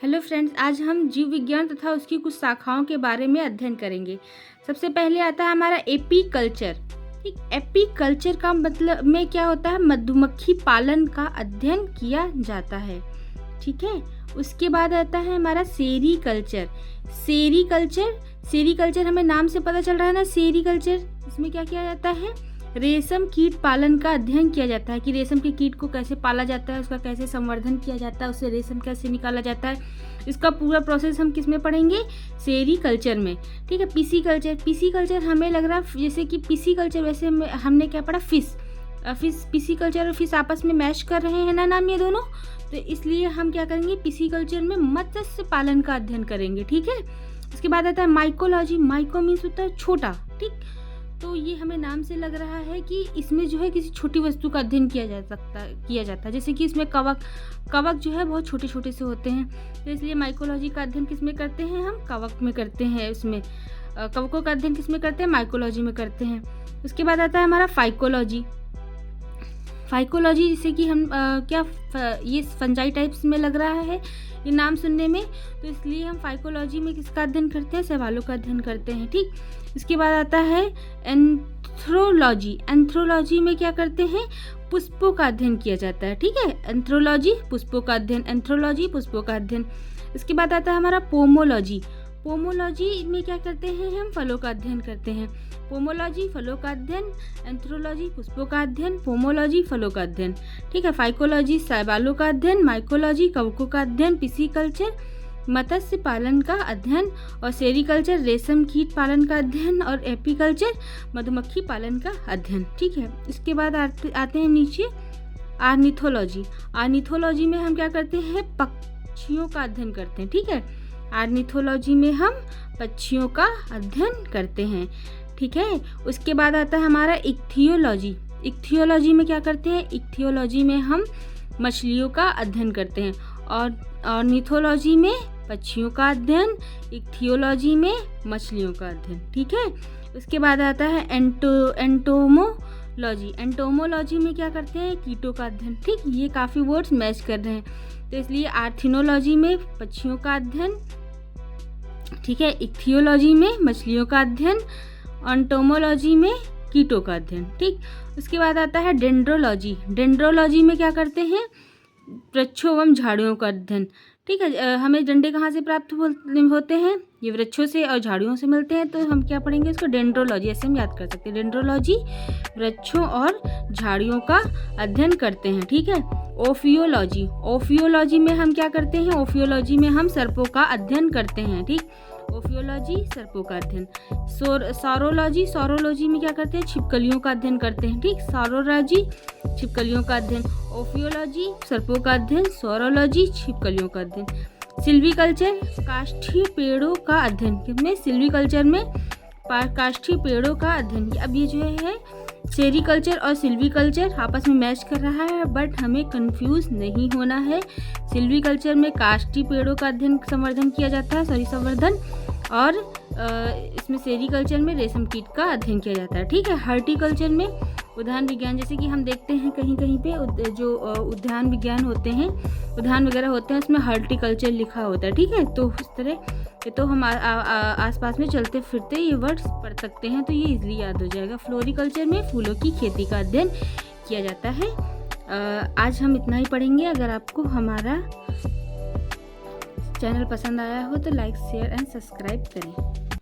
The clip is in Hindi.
हेलो फ्रेंड्स, आज हम जीव विज्ञान तथा उसकी कुछ शाखाओं के बारे में अध्ययन करेंगे। सबसे पहले आता है हमारा एपीकल्चर। ठीक, एपीकल्चर का मतलब में क्या होता है? मधुमक्खी पालन का अध्ययन किया जाता है। ठीक है, उसके बाद आता है हमारा सेरीकल्चर। सेरीकल्चर हमें नाम से पता चल रहा है ना, सेरीकल्चर। इसमें क्या किया जाता है? रेशम कीट पालन का अध्ययन किया जाता है कि रेशम के कीट को कैसे पाला जाता है, उसका कैसे संवर्धन किया जाता है, उससे रेशम कैसे निकाला जाता है। इसका पूरा प्रोसेस हम किस में पढ़ेंगे? सेरीकल्चर में। ठीक है, पीसीकल्चर हमें लग रहा है जैसे कि पीसीकल्चर, वैसे हमने क्या पढ़ा? फिश पीसीकल्चर और फिश आपस में मैश कर रहे हैं ना नाम ये दोनों, तो इसलिए हम क्या करेंगे? पीसीकल्चर में मत्स्य पालन का अध्ययन करेंगे। ठीक है, उसके बाद आता है माइकोलॉजी। माइको मीन्स होता है छोटा। ठीक, तो ये हमें नाम से लग रहा है कि इसमें जो है किसी छोटी वस्तु का अध्ययन किया जाता है। जैसे कि इसमें कवक जो है बहुत छोटे छोटे से होते हैं, तो इसलिए माइकोलॉजी का अध्ययन किस में करते हैं? हम कवक में करते हैं। उसमें कवकों का अध्ययन किस में करते हैं? माइकोलॉजी में करते हैं। उसके बाद आता है हमारा फाइकोलॉजी। जिसे कि हम ये फंजाई टाइप्स में लग रहा है ये नाम सुनने में, तो इसलिए हम फाइकोलॉजी में किसका अध्ययन करते हैं? शैवालों का अध्ययन करते हैं। ठीक, इसके बाद आता है एंथ्रोलॉजी। एंथ्रोलॉजी में क्या करते हैं? पुष्पों का अध्ययन किया जाता है। ठीक है, एंथ्रोलॉजी पुष्पों का अध्ययन, एंथ्रोलॉजी पुष्पों का अध्ययन। इसके बाद आता है हमारा पोमोलॉजी। पोमोलॉजी में क्या करते हैं? हम फलों का अध्ययन करते हैं। पोमोलॉजी फलों का अध्ययन, एंथ्रोलॉजी पुष्पों का अध्ययन, पोमोलॉजी फलों का अध्ययन। ठीक है, फाइकोलॉजी शैवालों का अध्ययन, माइकोलॉजी कवकों का अध्ययन, पिसीकल्चर मत्स्य पालन का अध्ययन, और सेरीकल्चर रेशम कीट पालन का अध्ययन, और एपीकल्चर मधुमक्खी पालन का अध्ययन। ठीक है, इसके बाद आते हैं नीचे आर्निथोलॉजी। आर्निथोलॉजी में हम क्या करते हैं? पक्षियों का अध्ययन करते हैं। ठीक है, आर्निथोलॉजी में हम पक्षियों का अध्ययन करते हैं। ठीक है, उसके बाद आता है हमारा इक्थियोलॉजी। इक्थियोलॉजी में क्या करते हैं? इक्थियोलॉजी में हम मछलियों का अध्ययन करते हैं, और ऑर्निथोलॉजी में पक्षियों का अध्ययन, इक्थियोलॉजी में मछलियों का अध्ययन। ठीक है, उसके बाद आता है एंटोमोलॉजी। एंटोमोलॉजी में क्या करते हैं? कीटों का अध्ययन। ठीक, ये काफ़ी वर्ड्स मैच कर रहे हैं, तो इसलिए आर्थिनोलॉजी में पक्षियों का अध्ययन, ठीक है, इक्थियोलॉजी में मछलियों का अध्ययन, एंटोमोलॉजी में कीटों का अध्ययन। ठीक, उसके बाद आता है डेंड्रोलॉजी। डेंड्रोलॉजी में क्या करते हैं? वृक्षों एवं झाड़ियों का अध्ययन। ठीक है, हमें डंडे कहाँ से प्राप्त होते हैं? ये वृक्षों से और झाड़ियों से मिलते हैं, तो हम क्या पढ़ेंगे इसको? डेंड्रोलॉजी, ऐसे हम याद कर सकते हैं। डेंड्रोलॉजी वृक्षों और झाड़ियों का अध्ययन करते हैं। ठीक है, ओफियोलॉजी। ओफियोलॉजी में हम क्या करते हैं? ओफियोलॉजी में हम सर्पों का अध्ययन करते हैं। ठीक, ओफियोलॉजी सर्पों का अध्ययन। सौरोलॉजी में क्या करते हैं? छिपकलियों का अध्ययन करते हैं। ठीक, सौरोलॉजी छिपकलियों का अध्ययन, ओफियोलॉजी सर्पों का अध्ययन, सौरोलॉजी छिपकलियों का अध्ययन। सिल्वीकल्चर काष्ठीय पेड़ों का अध्ययन। किसमें? सिल्वीकल्चर में काष्ठीय पेड़ों का अध्ययन। अब ये जो है सेरीकल्चर और सिल्वीकल्चर आपस में मैच कर रहा है, बट हमें कंफ्यूज नहीं होना है। सिल्वीकल्चर में काष्ठीय पेड़ों का अध्ययन संवर्धन किया जाता है, संवर्धन, और इसमें सेरीकल्चर में रेशम कीट का अध्ययन किया जाता है। ठीक है, हॉर्टिकल्चर में उद्यान विज्ञान, जैसे कि हम देखते हैं कहीं कहीं पे जो उद्यान विज्ञान होते हैं, उद्यान वगैरह होते हैं, उसमें हॉर्टिकल्चर लिखा होता है। ठीक है, तो इस तरह तो हम आसपास में चलते फिरते ये वर्ड्स पढ़ सकते हैं, तो ये इजीली याद हो जाएगा। फ्लोरिकल्चर में फूलों की खेती का अध्ययन किया जाता है। आज हम इतना ही पढ़ेंगे। अगर आपको हमारा चैनल पसंद आया हो तो लाइक, शेयर एंड सब्सक्राइब करें।